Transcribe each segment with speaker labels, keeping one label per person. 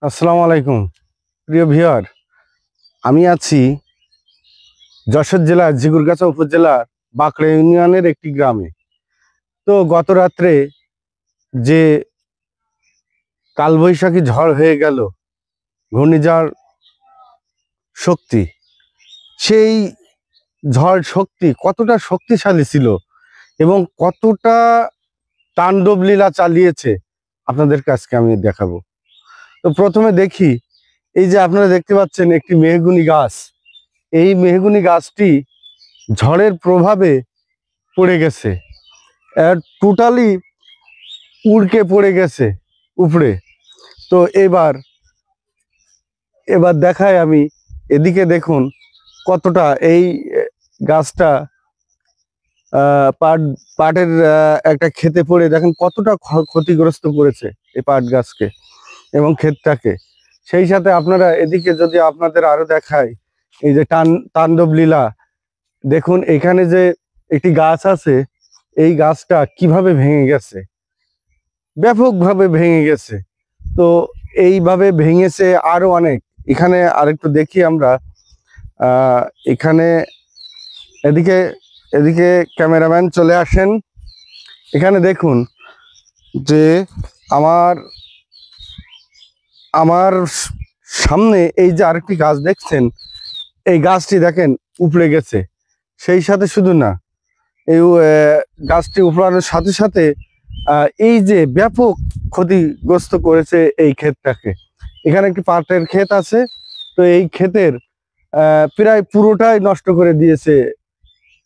Speaker 1: আসসালামু আলাইকুম প্রিয় ভিউয়ার। আমি আছি যশোর জেলার জিগুরগাছা উপজেলার বাঁকড়া ইউনিয়নের একটি গ্রামে। তো গত রাত্রে যে কালবৈশাখী ঝড় হয়ে গেল, ঘূর্ণিঝড় শক্তি, সেই ঝড় শক্তি কতটা শক্তিশালী ছিল এবং কতটা তাণ্ডব লীলা চালিয়েছে আপনাদের কাছে আমি দেখাবো। তো প্রথমে দেখি, এই যে আপনারা দেখতে পাচ্ছেন একটি মেহগুনি গাছ। এই মেহগুনি গাছটি ঝড়ের প্রভাবে পড়ে গেছে, টোটালি উড়কে পড়ে গেছে উপরে। তো এবার দেখাই আমি, এদিকে দেখুন কতটা এই গাছটা পাটের একটা ক্ষেতে পড়ে দেখেন কতটা ক্ষতিগ্রস্ত করেছে এই পাট গাছকে এবং ক্ষেতটাকে। সেই সাথে আপনারা এদিকে যদি আপনাদের আরো দেখায়, এই যে তাণ্ডব লীলা দেখুন, এখানে যে একটি গাছ আছে, এই গাছটা কিভাবে ভেঙে গেছে, ব্যাপকভাবে ভেঙে গেছে। তো এইভাবে ভেঙেছে আরো অনেক। এখানে আরেকটু দেখি আমরা, এখানে এদিকে এদিকে ক্যামেরাম্যান চলে আসেন। এখানে দেখুন যে আমার আমার সামনে এই যে আরেকটি গাছ দেখছেন, এই গাছটি দেখেন উপড়ে গেছে। সেই সাথে শুধু না, এই গাছটি উপড়ানোর সাথে সাথে এই যে ব্যাপক ক্ষতিগ্রস্ত করেছে এই ক্ষেতটাকে। এখানে একটি পাটের ক্ষেত আছে, তো এই ক্ষেতের প্রায় পুরোটাই নষ্ট করে দিয়েছে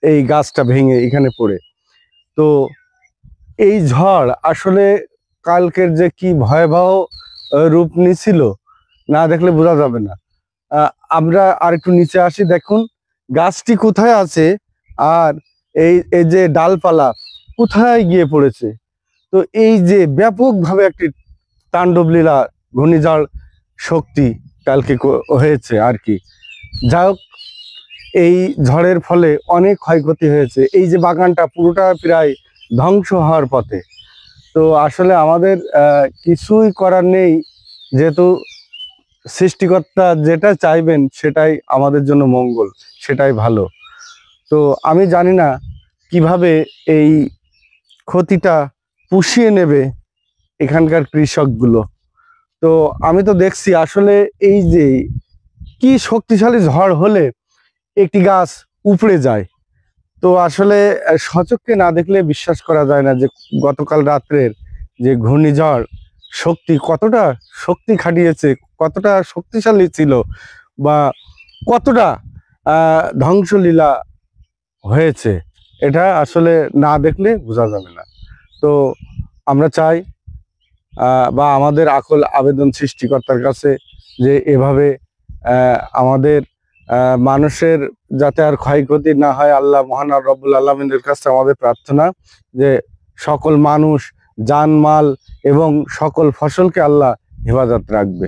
Speaker 1: এই গাছটা ভেঙে এখানে পড়ে। তো এই ঝড় আসলে কালকের যে কি ভয়াবহ রূপ নিছিল, না দেখলে বোঝা যাবে না। আমরা আর একটু নিচে আসি, দেখুন গাছটি কোথায় আছে আর এই যে ডালপালা কোথায় গিয়ে পড়েছে। তো এই যে ব্যাপকভাবে একটি তাণ্ডব লীলা ঘূর্ণিঝড় শক্তি কালকে হয়েছে আর কি। যাই হোক, এই ঝড়ের ফলে অনেক ক্ষয়ক্ষতি হয়েছে। এই যে বাগানটা পুরোটা প্রায় ধ্বংস হওয়ার পথে। তো আসলে আমাদের কিছুই করার নেই, যেহেতু সৃষ্টিকর্তা যেটা চাইবেন সেটাই আমাদের জন্য মঙ্গল, সেটাই ভালো। তো আমি জানি না কিভাবে এই ক্ষতিটা পুষিয়ে নেবে এখানকার কৃষকগুলো। তো আমি তো দেখছি আসলে এই যে কি শক্তিশালী ঝড় হলে একটি গাছ উপড়ে যায়। তো আসলে সচক্ষে না দেখলে বিশ্বাস করা যায় না যে গতকাল রাত্রের যে ঘূর্ণিঝড় শক্তি কতটা শক্তি খাটিয়েছে, কতটা শক্তিশালী ছিল, বা কতটা ধ্বংসলীলা হয়েছে, এটা আসলে না দেখলে বোঝা যাবে না। তো আমরা চাই বা আমাদের আকুল আবেদন সৃষ্টিকর্তার কাছে যে এভাবে আমাদের মানুষের যাতে আর ক্ষয়ক্ষতি না হয়। আল্লাহ মহান রব্বুল আলামিনের কাছে আমাদের প্রার্থনা যে সকল মানুষ, জানমাল এবং সকল ফসলকে আল্লাহ হেফাজত রাখবে।